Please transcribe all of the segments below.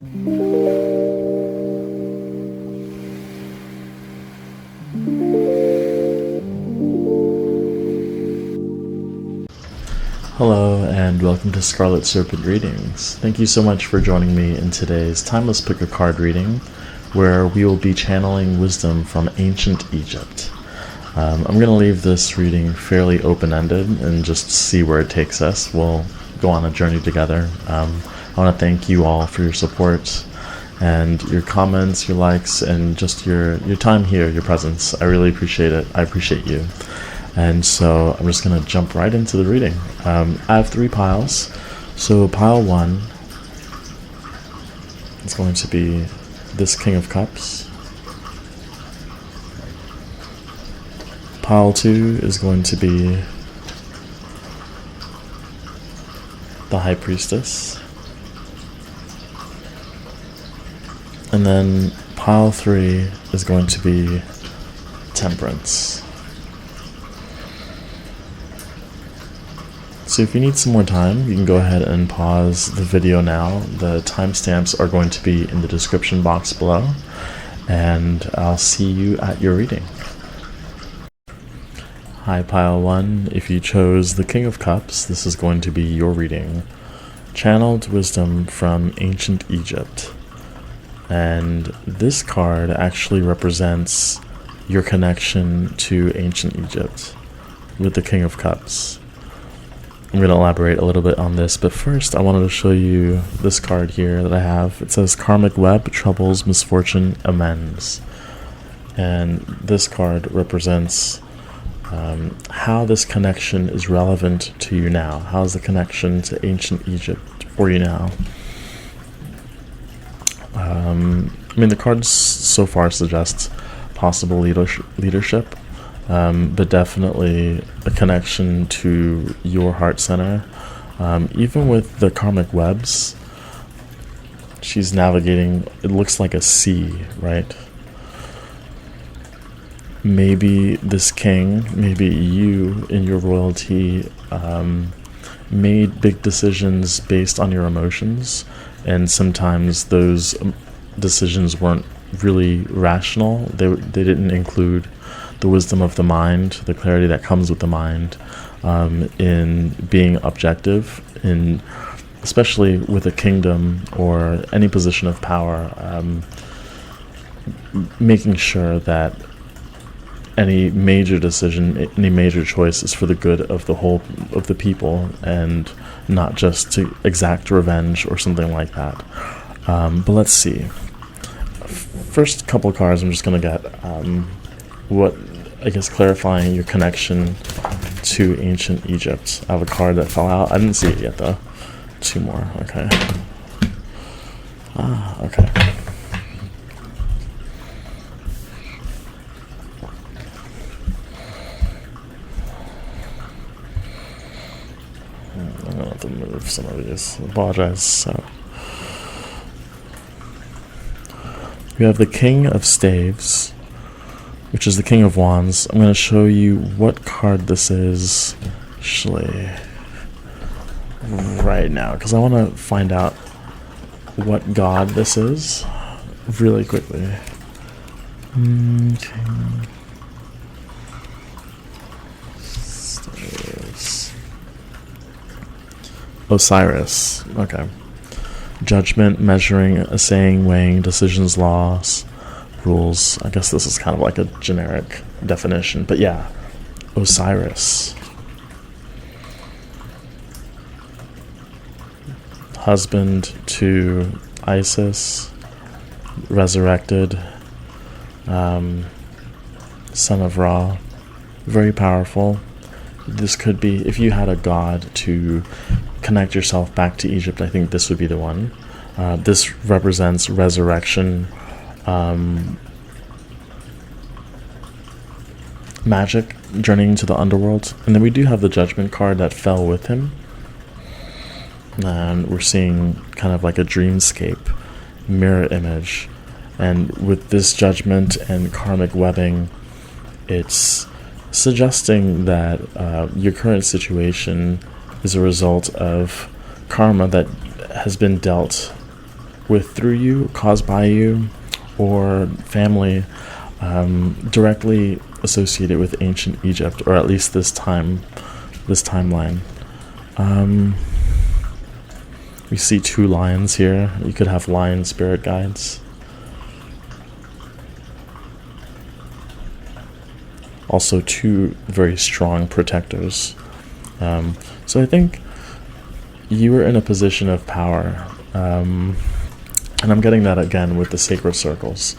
Hello and welcome to Scarlet Serpent Readings. Thank you so much for joining me in today's Timeless Pick a Card reading, where we will be channeling wisdom from ancient Egypt. I'm going to leave this reading fairly open-ended and just see where it takes us. We'll go on a journey together. I want to thank you all for your support and your comments, your likes, and just your time here, your presence. I really appreciate it. I appreciate you. And so I'm just going to jump right into the reading. I have 3 piles. So pile 1 is going to be this King of Cups. Pile 2 is going to be the High Priestess. And then pile 3 is going to be Temperance. So if you need some more time, you can go ahead and pause the video now. The timestamps are going to be in the description box below, and I'll see you at your reading. Hi pile 1, if you chose the King of Cups, this is going to be your reading. Channeled wisdom from ancient Egypt. And this card actually represents your connection to ancient Egypt with the King of Cups. I'm going to elaborate a little bit on this, but first I wanted to show you this card here that I have. It says Karmic Web, Troubles, Misfortune, Amends. And this card represents how this connection is relevant to you now. How is the connection to ancient Egypt for you now? The cards so far suggest possible leadership. But definitely a connection to your heart center. Even with the karmic webs, she's navigating, it looks like a sea, right? Maybe this king, maybe you in your royalty made big decisions based on your emotions, and sometimes those decisions weren't really rational. They didn't include the wisdom of the mind, the clarity that comes with the mind, in being objective, in especially with a kingdom or any position of power, making sure that any major decision, any major choice is for the good of the whole of the people, and not just to exact revenge or something like that. But let's see. First couple of cards I'm just going to get what, I guess, clarifying your connection to ancient Egypt. I have a card that fell out. I didn't see it yet though. 2 more. Okay. Okay. I'm gonna have to move some of these. I apologize. So we have the King of Staves, which is the King of Wands. I'm going to show you what card this is, actually, right now, because I want to find out what god this is really quickly. King Staves. Osiris. Okay. Judgment, measuring, assaying, weighing, decisions, laws, rules. I guess this is kind of like a generic definition, but yeah, Osiris. Husband to Isis, resurrected, son of Ra, very powerful. This could be, if you had a god to connect yourself back to Egypt, I think this would be the one. This represents resurrection, magic, journeying to the underworld. And then we do have the Judgment card that fell with him. And we're seeing kind of like a dreamscape, mirror image. And with this Judgment and karmic webbing, it's suggesting that your current situation is a result of karma that has been dealt with through you, caused by you, or family directly associated with ancient Egypt, or at least this timeline. We see 2 lions here. You could have lion spirit guides. Also 2 very strong protectors. So I think you were in a position of power. And I'm getting that again with the sacred circles.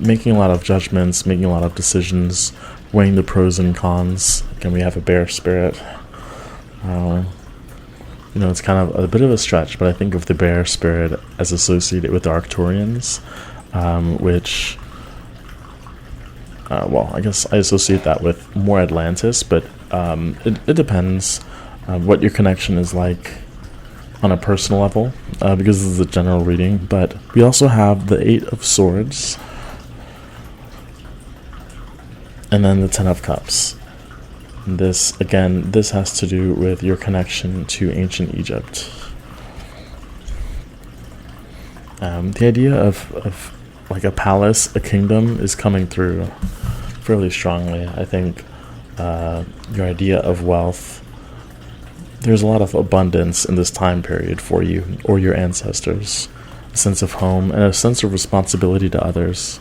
Making a lot of judgments, making a lot of decisions, weighing the pros and cons. Again, we have a bear spirit. It's kind of a bit of a stretch, but I think of the bear spirit as associated with the Arcturians, which, I guess I associate that with more Atlantis, but it depends what your connection is like on a personal level, because this is a general reading. But we also have the 8 of Swords, and then the 10 of Cups. This has to do with your connection to ancient Egypt. The idea of like a palace, a kingdom, is coming through fairly strongly. I think your idea of wealth, there's a lot of abundance in this time period for you or your ancestors. A sense of home and a sense of responsibility to others.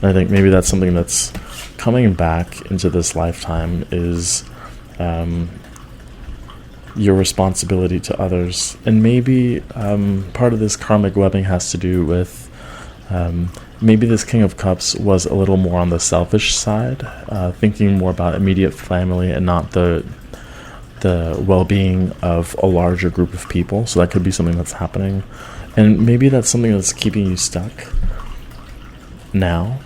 And I think maybe that's something that's coming back into this lifetime, is your responsibility to others. And maybe part of this karmic webbing has to do with maybe this King of Cups was a little more on the selfish side, thinking more about immediate family and not the well-being of a larger group of people. So that could be something that's happening. And maybe that's something that's keeping you stuck now.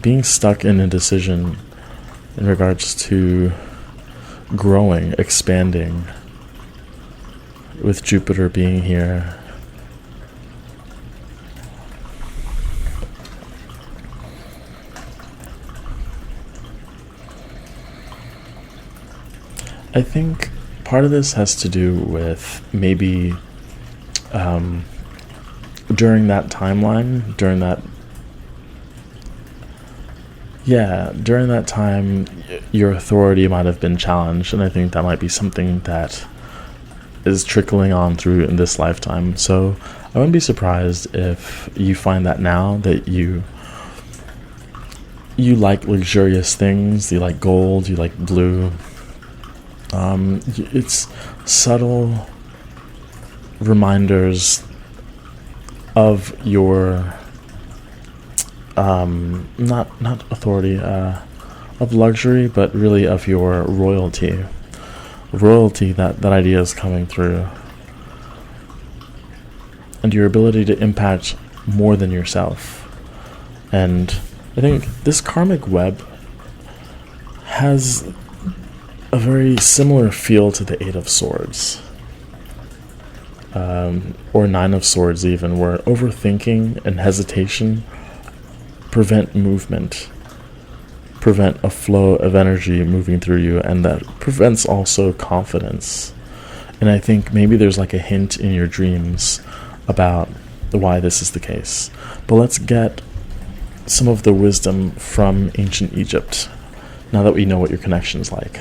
Being stuck in a decision in regards to growing, expanding, with Jupiter being here. I think part of this has to do with maybe during that timeline, during that time, your authority might have been challenged, and I think that might be something that is trickling on through in this lifetime. So I wouldn't be surprised if you find that now that you like luxurious things, you like gold, you like blue. It's subtle reminders of your not authority, of luxury, but really of your royalty. That idea is coming through, and your ability to impact more than yourself. And I think this karmic web has a very similar feel to the 8 of Swords, or 9 of Swords even, where overthinking and hesitation prevent movement, prevent a flow of energy moving through you, and that prevents also confidence. And I think maybe there's like a hint in your dreams about why this is the case. But let's get some of the wisdom from ancient Egypt, now that we know what your connection is like.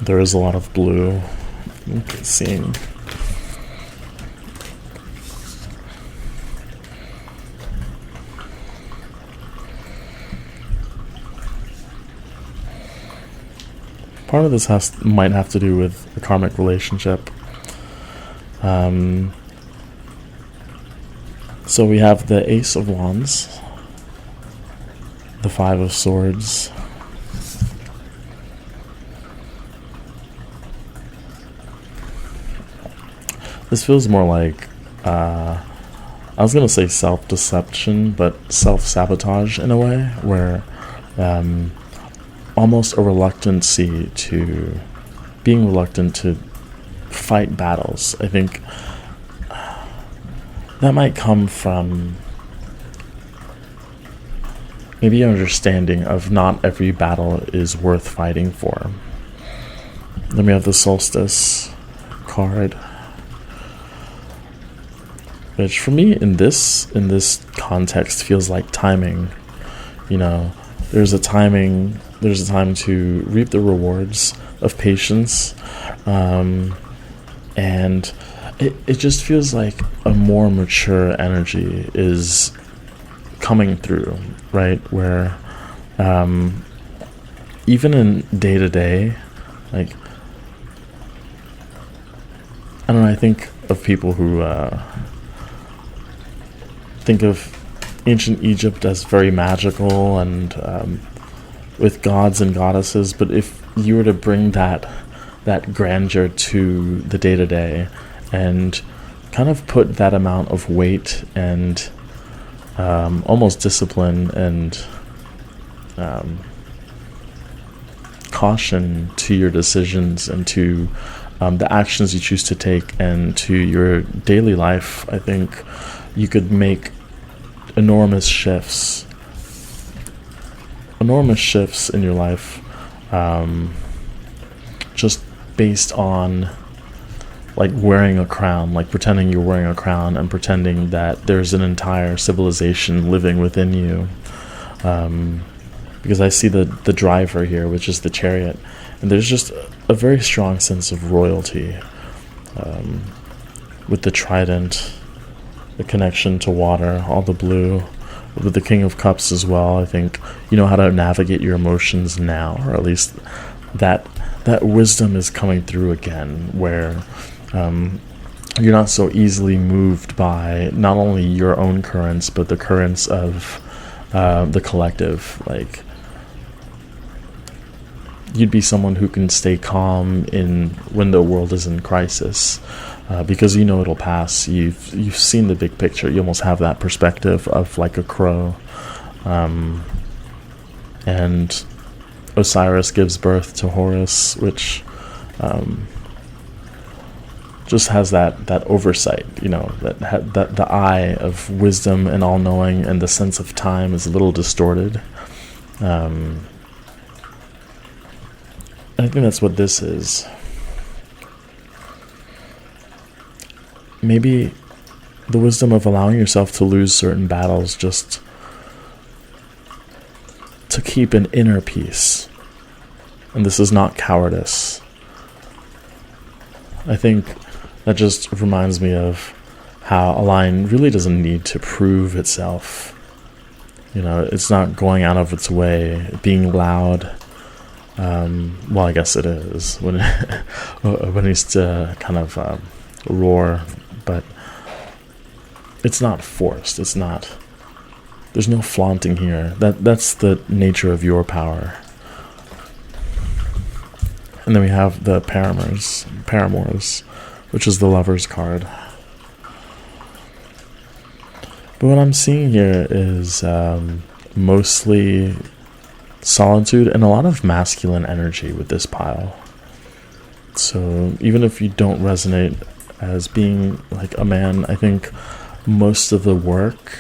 There is a lot of blue. Okay, seeing. Part of this might have to do with a karmic relationship. So we have the Ace of Wands, the 5 of Swords, this feels more like, I was going to say self-deception, but self-sabotage in a way, where almost a being reluctant to fight battles. I think that might come from maybe an understanding of not every battle is worth fighting for. Then we have the solstice card, which for me in this context feels like timing. You know, there's a time to reap the rewards of patience, and it just feels like a more mature energy is coming through, right? Where even in day to day, like, I don't know, I think of people who think of ancient Egypt as very magical and with gods and goddesses, but if you were to bring that grandeur to the day to day and kind of put that amount of weight and almost discipline and caution to your decisions and to the actions you choose to take and to your daily life, I think you could make enormous shifts in your life, just based on like wearing a crown, like pretending you're wearing a crown and pretending that there's an entire civilization living within you. Because I see the driver here, which is the chariot, and there's just a very strong sense of royalty with the trident, the connection to water, all the blue, with the King of Cups as well. I think you know how to navigate your emotions now, or at least that wisdom is coming through again, where you're not so easily moved by not only your own currents, but the currents of the collective. Like, you'd be someone who can stay calm when the world is in crisis, because you know it'll pass. You've seen the big picture. You almost have that perspective of like a crow. And Osiris gives birth to Horus, which just has that oversight. You know, that the eye of wisdom and all knowing, and the sense of time is a little distorted. I think that's what this is. Maybe the wisdom of allowing yourself to lose certain battles just to keep an inner peace. And this is not cowardice. I think that just reminds me of how a lion really doesn't need to prove itself. You know, it's not going out of its way, being loud. Well, I guess it is when it needs to kind of roar, but it's not forced. It's not. There's no flaunting here. That's the nature of your power. And then we have the paramours, which is the Lover's card. But what I'm seeing here is mostly solitude and a lot of masculine energy with this pile. So even if you don't resonate as being like a man, I think most of the work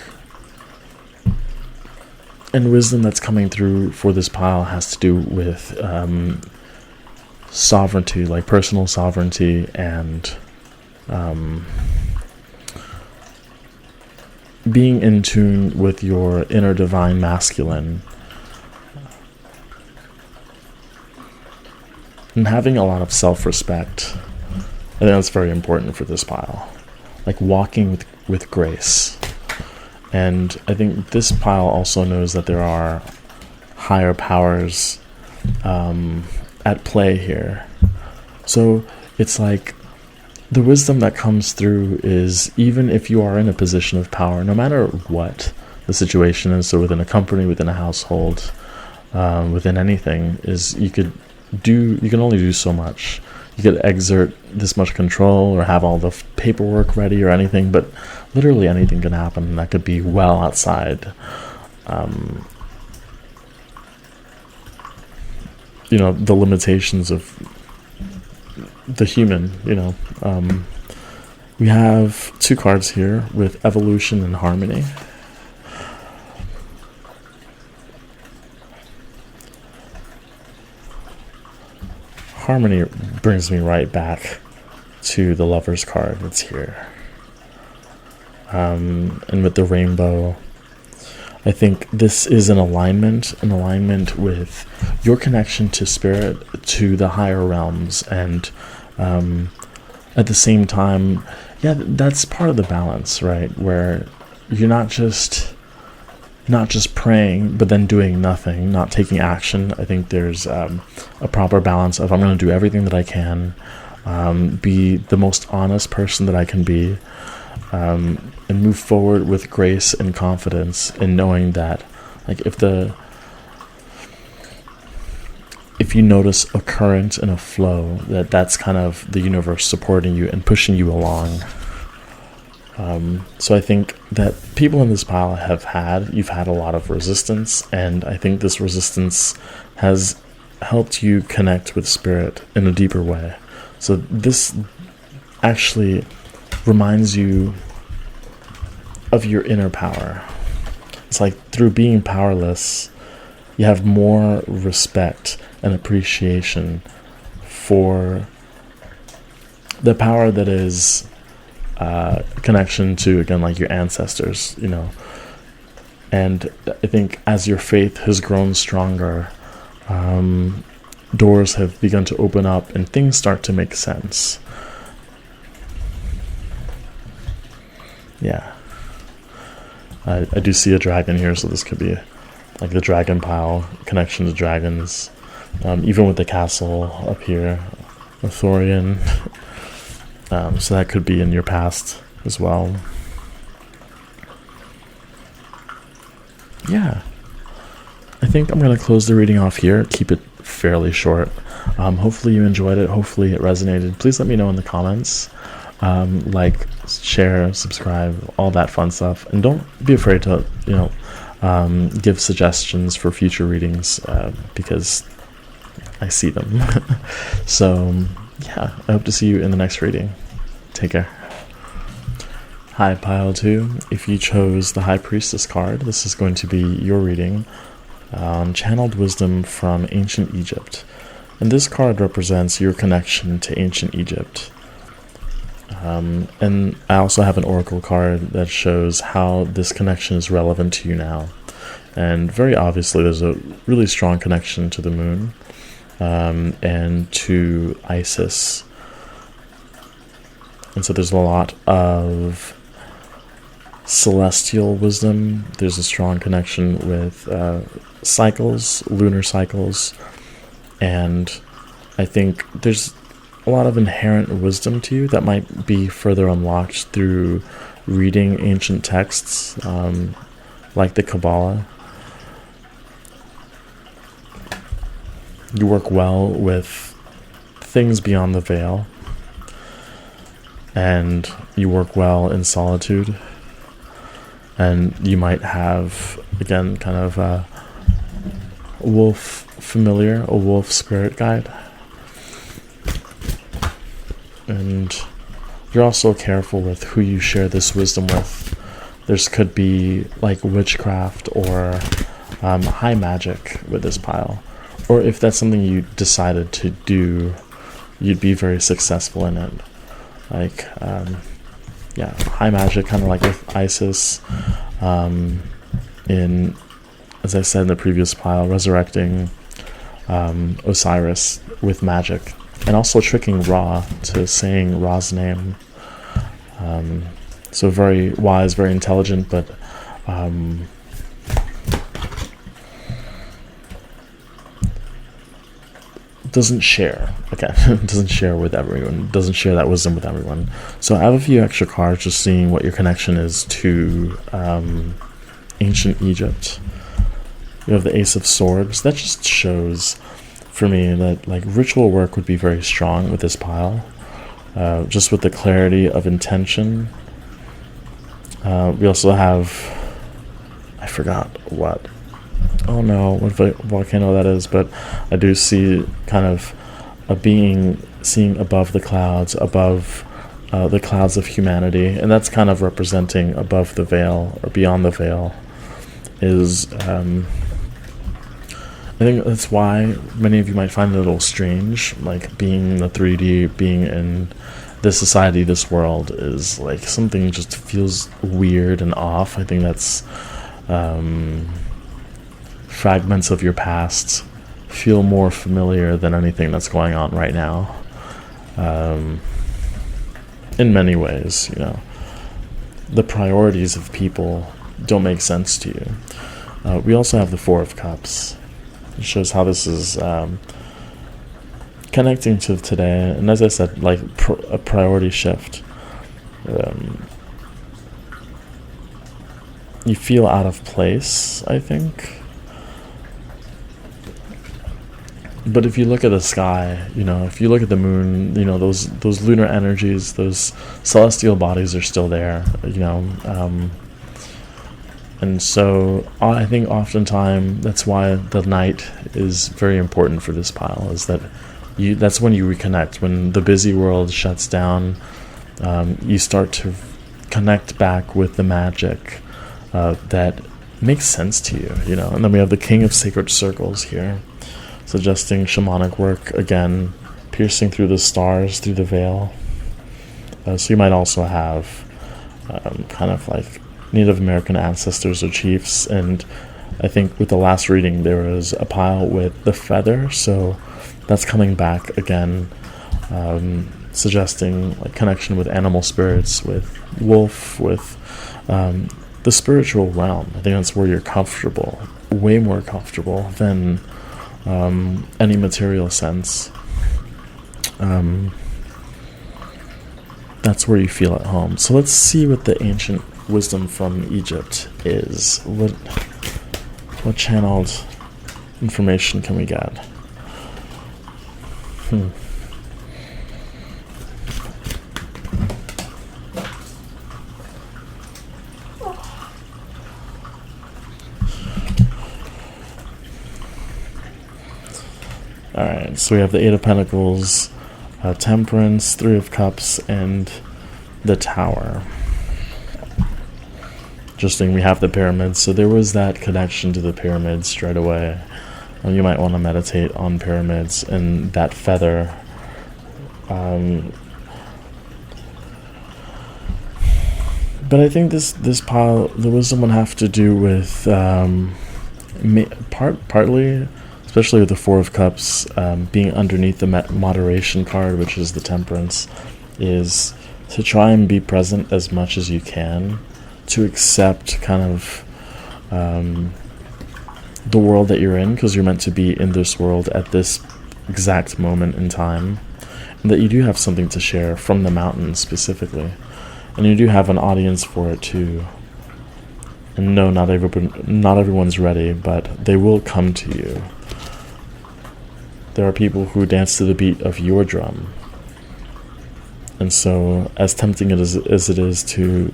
and wisdom that's coming through for this pile has to do with sovereignty, like personal sovereignty, and being in tune with your inner divine masculine, and having a lot of self-respect. I think that's very important for this pile, like walking with grace. And I think this pile also knows that there are higher powers at play here. So it's like the wisdom that comes through is, even if you are in a position of power, no matter what the situation is, so within a company, within a household, within anything, is you can only do so much. You could exert this much control or have all the paperwork ready or anything, but literally anything can happen, and that could be well outside the limitations of the human, We have 2 cards here with Evolution and Harmony. Harmony brings me right back to the Lover's card that's here. And with the rainbow, I think this is an alignment with your connection to spirit, to the higher realms, and at the same time, yeah, that's part of the balance, right? Where you're not just praying, but then doing nothing, not taking action. I think there's a proper balance of I'm going to do everything that I can, be the most honest person that I can be, and move forward with grace and confidence, and knowing that, like, if you notice a current and a flow, that's kind of the universe supporting you and pushing you along. So I think that people in this pile you've had a lot of resistance, and I think this resistance has helped you connect with spirit in a deeper way. So this actually reminds you of your inner power. It's like through being powerless, you have more respect and appreciation for the power that is connection to, again, like your ancestors, you know. And I think as your faith has grown stronger, doors have begun to open up and things start to make sense. Yeah. I do see a dragon here, so this could be like the dragon pile, connection to dragons. Even with the castle up here, Arthurian. So that could be in your past as well. Yeah. I think I'm going to close the reading off here, keep it fairly short. Hopefully you enjoyed it. Hopefully it resonated. Please let me know in the comments. Like, share, subscribe, all that fun stuff. And don't be afraid to, give suggestions for future readings, because I see them. So, yeah, I hope to see you in the next reading. Take care. Hi, Pile 2. If you chose the High Priestess card, this is going to be your reading on Channeled Wisdom from Ancient Egypt. And this card represents your connection to Ancient Egypt. And I also have an oracle card that shows how this connection is relevant to you now. And very obviously there's a really strong connection to the moon, and to Isis. And so there's a lot of celestial wisdom. There's a strong connection with cycles, lunar cycles, and I think there's a lot of inherent wisdom to you that might be further unlocked through reading ancient texts, like the Kabbalah. You work well with things beyond the veil, and you work well in solitude, and you might have, again, kind of a wolf familiar, a wolf spirit guide. And you're also careful with who you share this wisdom with. There's could be like witchcraft or high magic with this pile. Or if that's something you decided to do, you'd be very successful in it. Like, high magic, kind of like with Isis, in, as I said in the previous pile, resurrecting Osiris with magic. And also tricking Ra to saying Ra's name. So very wise, very intelligent, but doesn't share. Okay, doesn't share with everyone. Doesn't share that wisdom with everyone. So I have a few extra cards just seeing what your connection is to ancient Egypt. You have the Ace of Swords. That just shows for me that like ritual work would be very strong with this pile, just with the clarity of intention. We also have, I forgot what, oh no, what volcano that is, but I do see kind of a being seeing above the clouds, above the clouds of humanity, and that's kind of representing above the veil or beyond the veil. Is I think that's why many of you might find it a little strange, like being in the 3D, being in this society, this world is like something just feels weird and off. I think that's fragments of your past feel more familiar than anything that's going on right now. In many ways, you know, the priorities of people don't make sense to you. We also have the Four of Cups. It shows how this is connecting to today, and as I said, like a priority shift. You feel out of place, I think. But if you look at the sky, you know, if you look at the moon, you know, those lunar energies, those celestial bodies are still there, you know. And so I think oftentimes that's why the night is very important for this pile, is that that's when you reconnect. When the busy world shuts down, you start to connect back with the magic that makes sense to you, you know. And then we have the King of Sacred Circles here, suggesting shamanic work, again, piercing through the stars, through the veil. So you might also have kind of like Native American ancestors or chiefs, and I think with the last reading there was a pile with the feather, so that's coming back again, suggesting like connection with animal spirits, with wolf, with the spiritual realm. I think that's where you're comfortable, way more comfortable than any material sense. That's where you feel at home. So let's see what the ancient wisdom from Egypt is. What channeled information can we get? Alright, so we have the Eight of Pentacles, Temperance, Three of Cups, and the Tower. Interesting, we have the pyramids, so there was that connection to the pyramids straight away. You might want to meditate on pyramids and that feather. But I think this pile, the wisdom would have to do with partly, especially with the Four of Cups, being underneath the moderation card, which is the Temperance, is to try and be present as much as you can, to accept kind of the world that you're in, because you're meant to be in this world at this exact moment in time, and that you do have something to share from the mountain specifically, and you do have an audience for it too. And no, not everyone's ready, but they will come to you. There are people who dance to the beat of your drum. And so, as tempting as it is to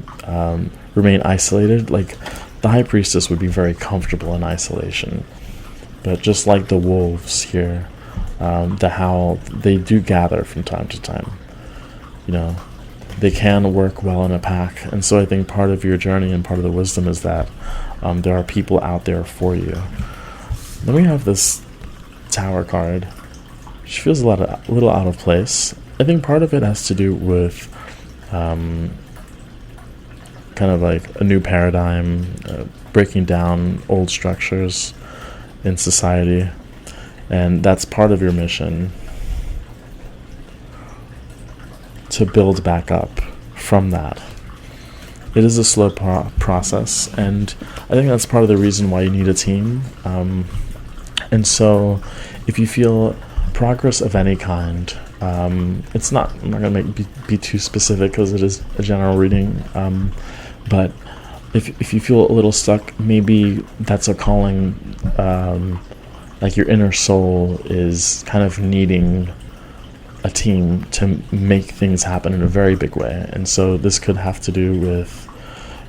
remain isolated, like the High Priestess would be very comfortable in isolation. But just like the wolves here, the howl, they do gather from time to time. You know, they can work well in a pack. And so I think part of your journey and part of the wisdom is that there are people out there for you. Then we have this Tower card, which feels a little out of place. I think part of it has to do with kind of like a new paradigm, breaking down old structures in society, and that's part of your mission, to build back up from that. It is a slow process, and I think that's part of the reason why you need a team. And so if you feel progress of any kind, it's not, I'm not going to be too specific because it is a general reading, but if you feel a little stuck, maybe that's a calling, like your inner soul is kind of needing a team to make things happen in a very big way. And so this could have to do with,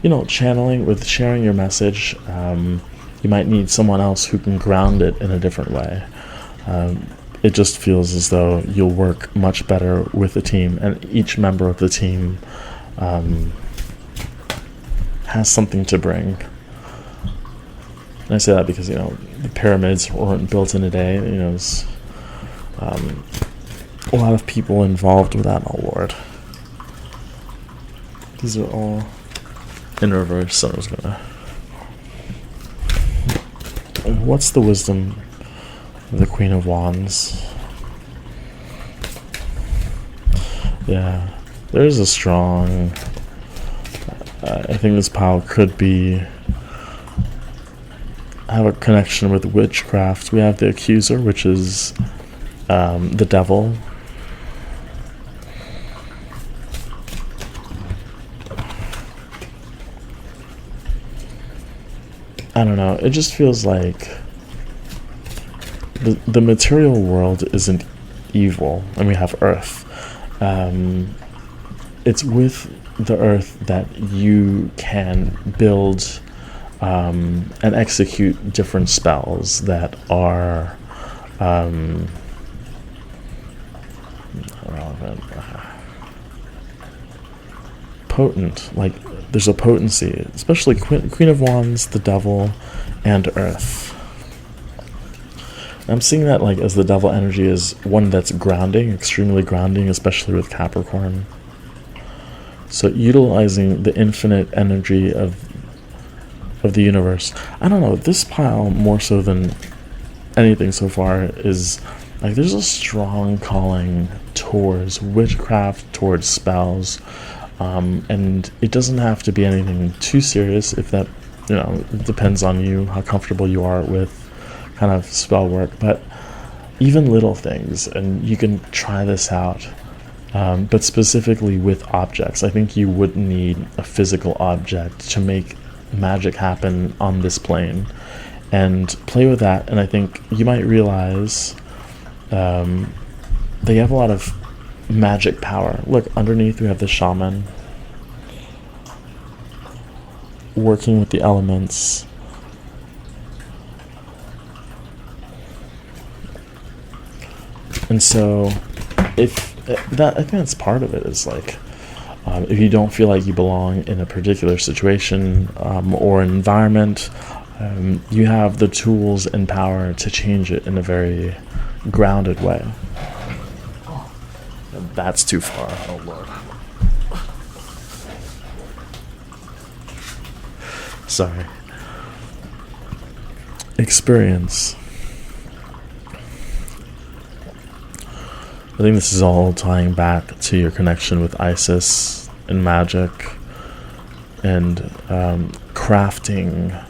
you know, channeling, with sharing your message. You might need someone else who can ground it in a different way. it just feels as though you'll work much better with the team, and each member of the team has something to bring. And I say that because, the pyramids weren't built in a day. There's a lot of people involved with that. Oh Lord, these are all in reverse. So I was gonna. What's the wisdom of the Queen of Wands? Yeah, there's a strong. I think this pile could have a connection with witchcraft. We have the Accuser, which is the devil. I don't know. It just feels like the material world isn't evil, and we have Earth. It's with the Earth that you can build and execute different spells that are relevant, potent. Like, there's a potency, especially Queen of Wands, the Devil, and Earth. I'm seeing that as the Devil energy is one that's grounding, extremely grounding, especially with Capricorn. So utilizing the infinite energy of the universe. I don't know, this pile, more so than anything so far, is there's a strong calling towards witchcraft, towards spells, and it doesn't have to be anything too serious. If that, it depends on you, how comfortable you are with kind of spell work, but even little things, and you can try this out. But specifically with objects, I think you would need a physical object to make magic happen on this plane, and play with that. And I think you might realize they have a lot of magic power. Look, underneath we have the shaman working with the elements. And so I think that's part of it, is if you don't feel like you belong in a particular situation or environment, you have the tools and power to change it in a very grounded way. That's too far. Oh Lord. Sorry. Experience. I think this is all tying back to your connection with Isis and magic and crafting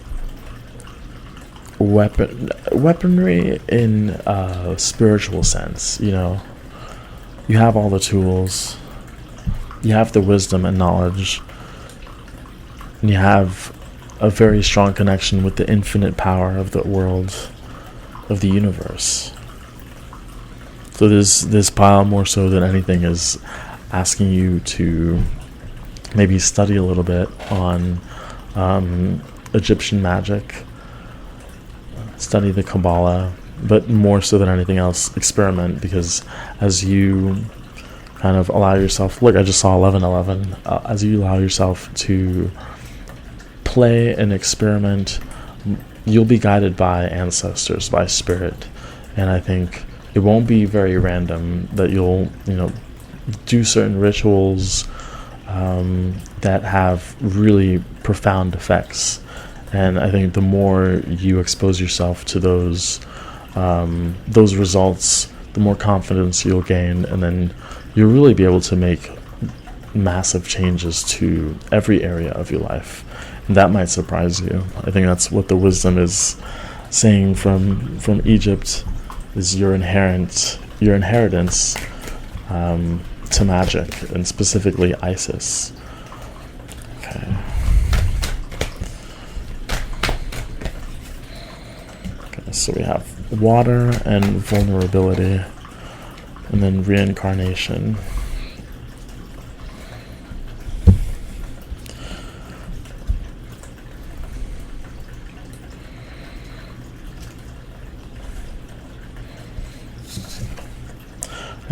weaponry in a spiritual sense. You have all the tools, you have the wisdom and knowledge, and you have a very strong connection with the infinite power of the world, of the universe. So this pile, more so than anything, is asking you to maybe study a little bit on Egyptian magic, study the Kabbalah, but more so than anything else, experiment, because as you kind of allow yourself, look, I just saw 1111, as you allow yourself to play and experiment, you'll be guided by ancestors, by spirit, and I think it won't be very random that you'll, do certain rituals that have really profound effects. And I think the more you expose yourself to those results, the more confidence you'll gain, and then you'll really be able to make massive changes to every area of your life. And that might surprise you. I think that's what the wisdom is saying from Egypt, is your inheritance to magic, and specifically Isis. Okay. So we have water and vulnerability, and then reincarnation.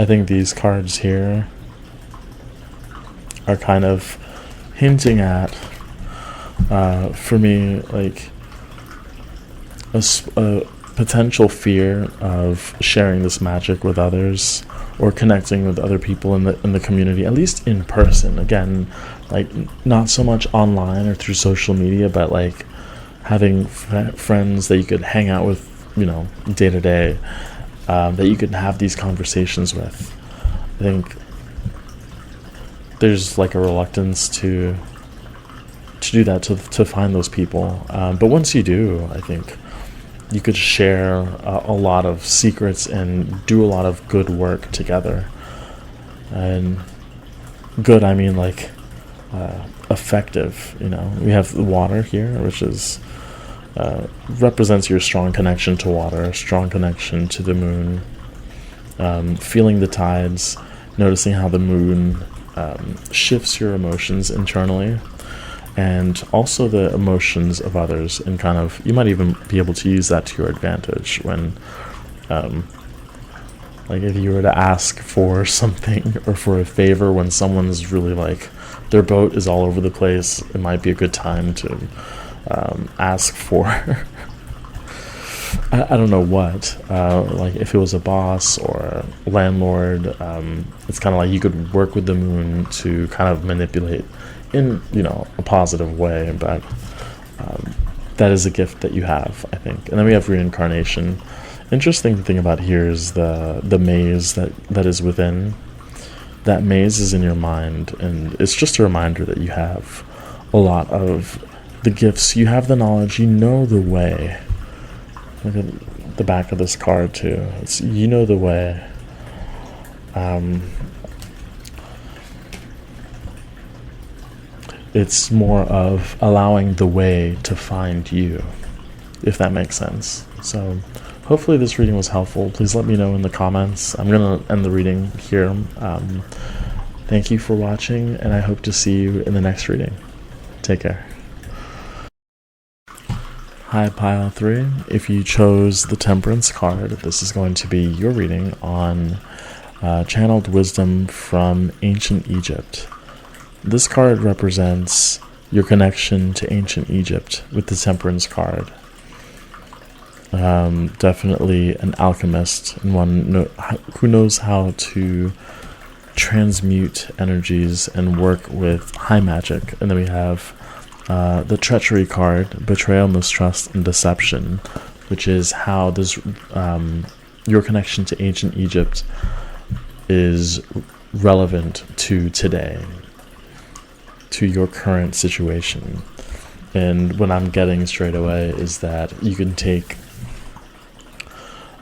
I think these cards here are kind of hinting at, for me, like a potential fear of sharing this magic with others or connecting with other people in the community, at least in person. Again, like not so much online or through social media, but like having friends that you could hang out with, day to day, that you could have these conversations with. I think there's like a reluctance to do that, to find those people, but once you do, I think you could share a lot of secrets and do a lot of good work together. And good, I mean like effective. We have the water here, which is represents your strong connection to water, strong connection to the moon, feeling the tides, noticing how the moon shifts your emotions internally, and also the emotions of others, and kind of, you might even be able to use that to your advantage when, like if you were to ask for something or for a favor when someone's really like, their boat is all over the place, it might be a good time to ask for I don't know what, like if it was a boss or a landlord, it's kind of like you could work with the moon to kind of manipulate in a positive way, but that is a gift that you have, I think. And then we have reincarnation. Interesting thing about here is the maze that is within. That maze is in your mind, and it's just a reminder that you have a lot of the gifts, you have the knowledge, you know the way. Look at the back of this card too. It's the way. It's more of allowing the way to find you, if that makes sense. So hopefully this reading was helpful. Please let me know in the comments. I'm going to end the reading here. Thank you for watching, and I hope to see you in the next reading. Take care. Hi, Pile 3. If you chose the Temperance card, this is going to be your reading on channeled wisdom from ancient Egypt. This card represents your connection to ancient Egypt with the Temperance card. Definitely an alchemist and one who knows how to transmute energies and work with high magic. And then we have the Treachery card, Betrayal, Mistrust, and Deception, which is how this your connection to ancient Egypt is relevant to today, to your current situation. And what I'm getting straight away is that you can take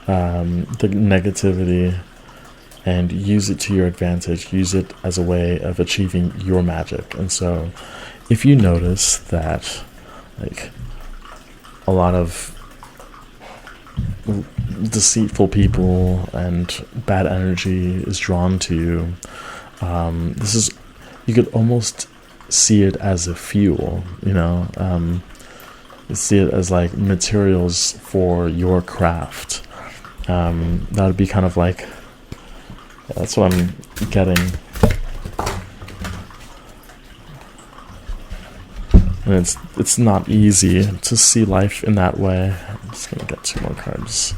the negativity and use it to your advantage, use it as a way of achieving your magic. And so if you notice that like a lot of deceitful people and bad energy is drawn to you, you could almost see it as a fuel, see it as like materials for your craft. That would be kind of like, that's what I'm getting. And it's not easy to see life in that way. I'm just gonna get 2 more cards.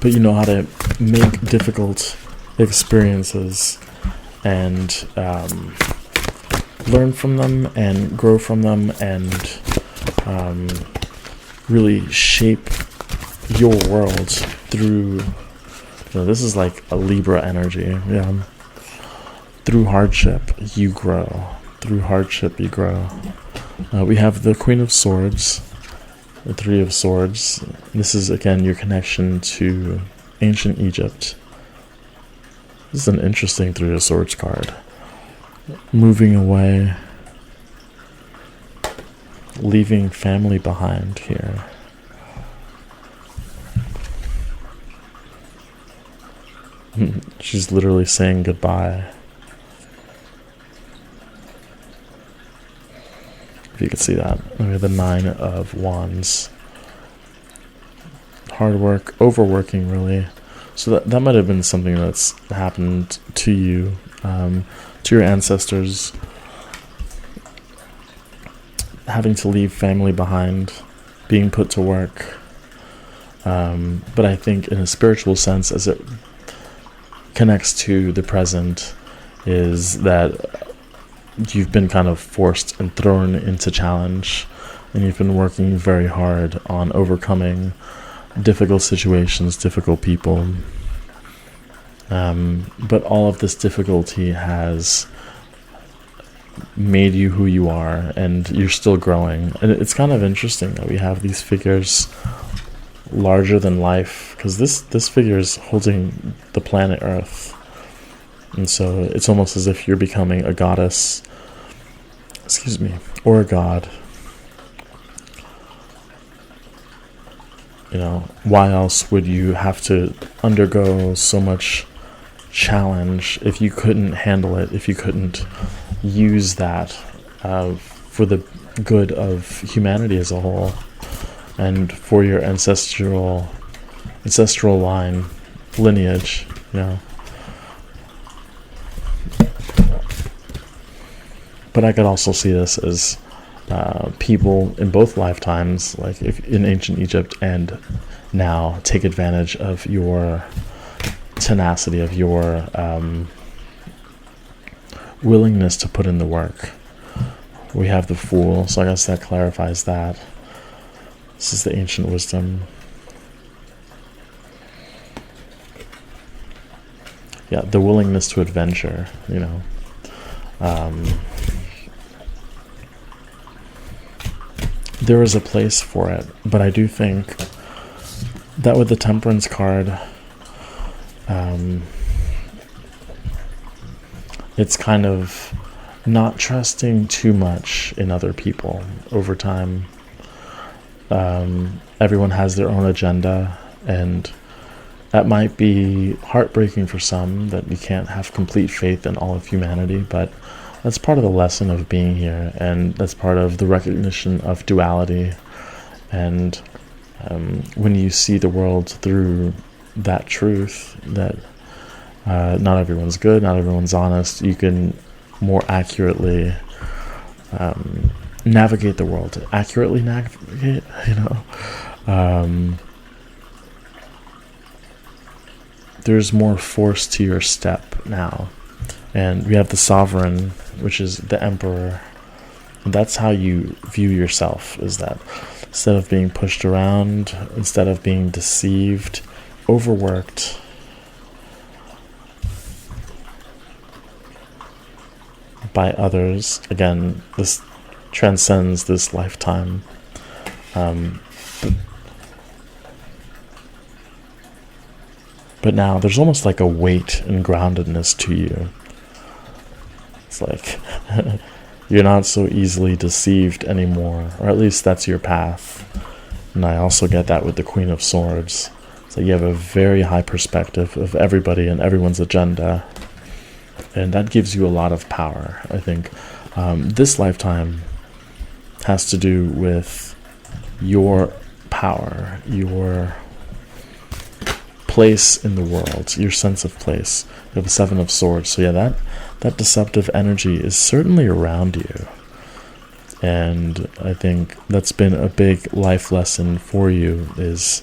But you know how to make difficult experiences and learn from them and grow from them and really shape your world through, this is like a Libra energy. Through hardship you grow. Through hardship you grow. We have the Queen of Swords, the 3 of Swords. This is again your connection to ancient Egypt. This is an interesting 3 of Swords card. Moving away, leaving family behind here. She's literally saying goodbye. If you could see that. We have the 9 of Wands. hard work, overworking really. So that might have been something that's happened to you, to your ancestors, having to leave family behind, being put to work. But I think in a spiritual sense, as it connects to the present, is that you've been kind of forced and thrown into challenge, and you've been working very hard on overcoming difficult situations, difficult people. But all of this difficulty has made you who you are, and you're still growing. And it's kind of interesting that we have these figures larger than life, because this figure is holding the planet Earth. And so it's almost as if you're becoming a goddess, or a god. You know, why else would you have to undergo so much challenge if you couldn't handle it, if you couldn't use that for the good of humanity as a whole, and for your ancestral lineage, you know. But I could also see this as people in both lifetimes, like if in ancient Egypt and now, take advantage of your tenacity, of your willingness to put in the work. We have the Fool, so I guess that clarifies that. This is the ancient wisdom. Yeah, the willingness to adventure, you know. There is a place for it, but I do think that with the Temperance card, it's kind of not trusting too much in other people over time. Everyone has their own agenda, and that might be heartbreaking for some, that you can't have complete faith in all of humanity, but that's part of the lesson of being here, and that's part of the recognition of duality. And when you see the world through that truth, that not everyone's good, not everyone's honest, you can more accurately navigate the world. Accurately navigate, you know. There's more force to your step now. And we have the Sovereign, which is the Emperor. And that's how you view yourself, is that instead of being pushed around, instead of being deceived, overworked, by others, again, this transcends this lifetime. But now there's almost like a weight and groundedness to you. It's like you're not so easily deceived anymore, or at least that's your path. And I also get that with the Queen of Swords. So you have a very high perspective of everybody and everyone's agenda, and that gives you a lot of power. I think this lifetime has to do with your power, your place in the world, your sense of place. You have a Seven of Swords, so yeah, that deceptive energy is certainly around you. And I think that's been a big life lesson for you, is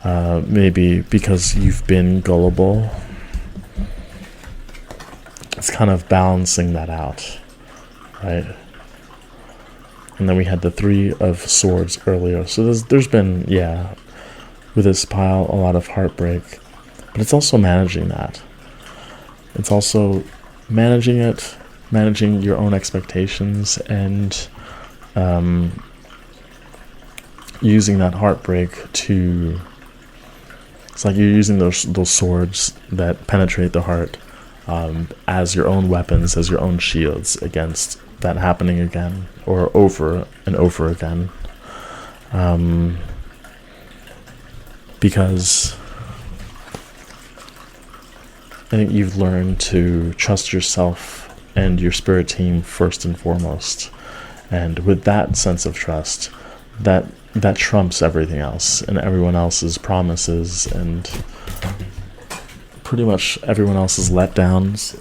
maybe because you've been gullible. It's kind of balancing that out, right? And then we had the Three of Swords earlier. So there's been, yeah, with this pile, a lot of heartbreak. But it's also managing that. It's also managing it, managing your own expectations, and using that heartbreak to... It's like you're using those swords that penetrate the heart as your own weapons, as your own shields against that happening again, or over and over again. Because I think you've learned to trust yourself and your spirit team first and foremost. And with that sense of trust, that that trumps everything else and everyone else's promises and pretty much everyone else's letdowns.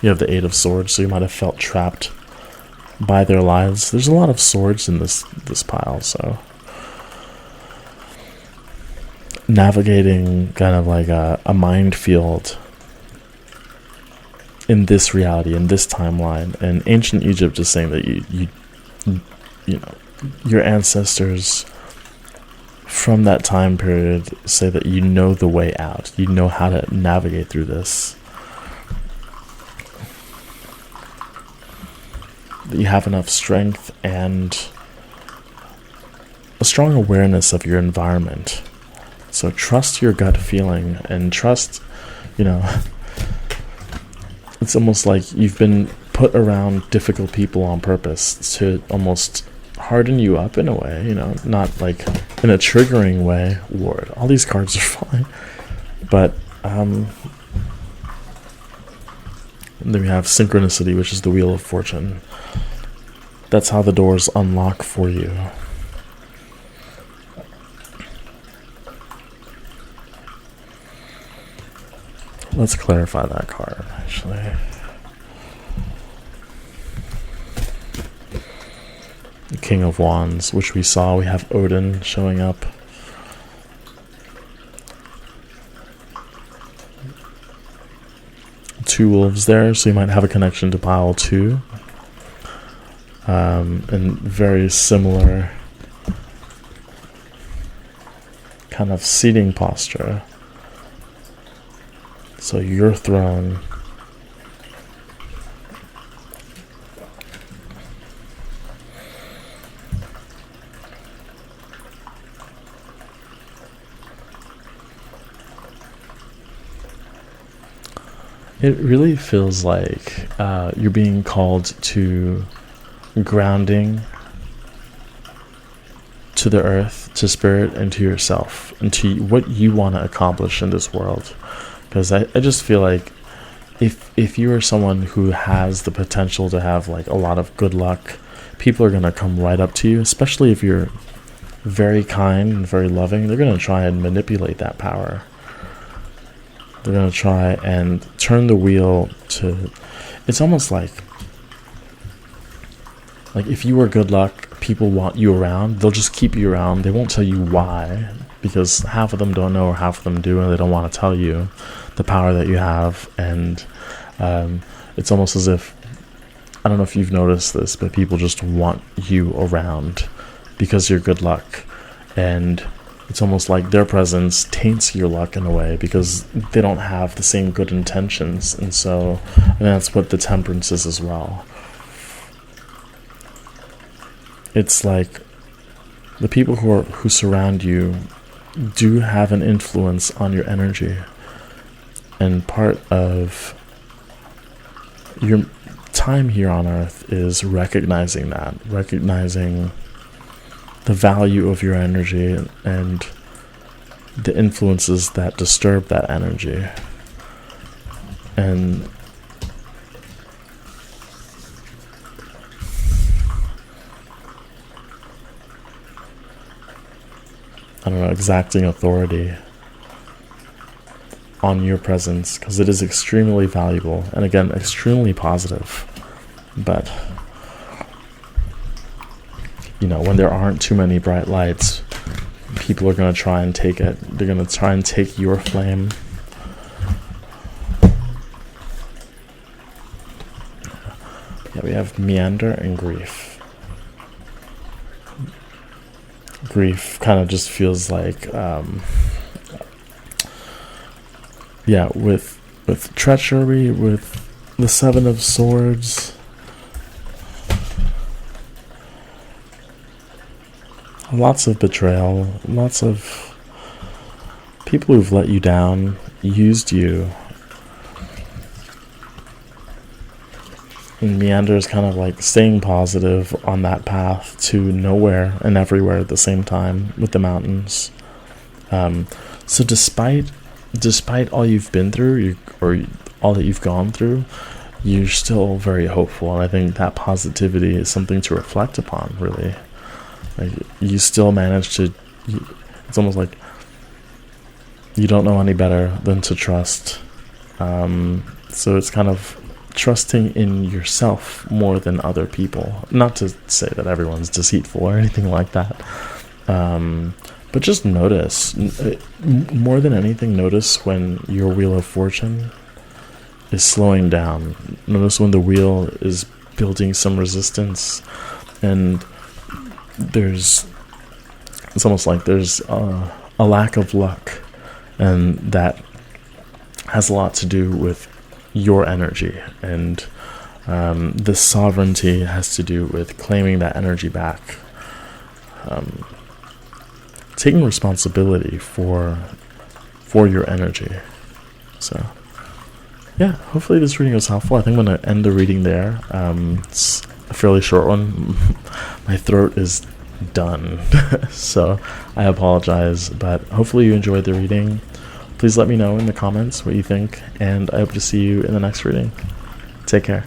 You have the Eight of Swords, so you might have felt trapped by their lives. There's a lot of swords in this pile, so navigating kind of like a minefield in this reality, in this timeline. And ancient Egypt is saying that you know, your ancestors from that time period say that you know the way out. You know how to navigate through this. That you have enough strength and a strong awareness of your environment. So trust your gut feeling and trust, you know, it's almost like you've been put around difficult people on purpose to almost harden you up in a way, you know, not like in a triggering way. Lord, all these cards are fine. But then we have synchronicity, which is the Wheel of Fortune. That's how the doors unlock for you. Let's clarify that card, actually. The King of Wands, which we saw. We have Odin showing up. Two wolves there, so you might have a connection to pile 2. And very similar kind of seating posture. So your throne. It really feels like you're being called to grounding to the earth, to spirit, and to yourself, and to what you want to accomplish in this world. Because I just feel like if you are someone who has the potential to have like a lot of good luck, people are going to come right up to you, especially if you're very kind and very loving. They're going to try and manipulate that power. They're going to try and turn the wheel to... It's almost like if you were good luck, people want you around. They'll just keep you around. They won't tell you why, because half of them don't know or half of them do, and they don't want to tell you the power that you have. And it's almost as if, I don't know if you've noticed this, but people just want you around because you're good luck. And it's almost like their presence taints your luck in a way because they don't have the same good intentions. And so, and that's what the Temperance is as well. It's like the people who surround you do have an influence on your energy. And part of your time here on Earth is recognizing that, recognizing the value of your energy and the influences that disturb that energy. And I don't know, exacting authority on your presence, because it is extremely valuable and again extremely positive. But you know, when there aren't too many bright lights, people are going to try and take it. They're going to try and take your flame. Yeah, we have meander and grief. Grief kind of just feels like with treachery, with the Seven of Swords, lots of betrayal, lots of people who've let you down, used you. And meander is kind of like staying positive on that path to nowhere and everywhere at the same time with the mountains. So despite all you've been through, or all that you've gone through, you're still very hopeful, and I think that positivity is something to reflect upon, really. Like, you still manage to, it's almost like you don't know any better than to trust. So it's kind of trusting in yourself more than other people. Not to say that everyone's deceitful or anything like that, but just notice, more than anything, notice when your wheel of fortune is slowing down. Notice when the wheel is building some resistance, and it's almost like there's a lack of luck, and that has a lot to do with your energy, and the sovereignty has to do with claiming that energy back, taking responsibility for your energy. So yeah, hopefully this reading was helpful. I think I'm going to end the reading there. It's a fairly short one. My throat is done, so I apologize, but hopefully you enjoyed the reading. Please let me know in the comments what you think, and I hope to see you in the next reading. Take care.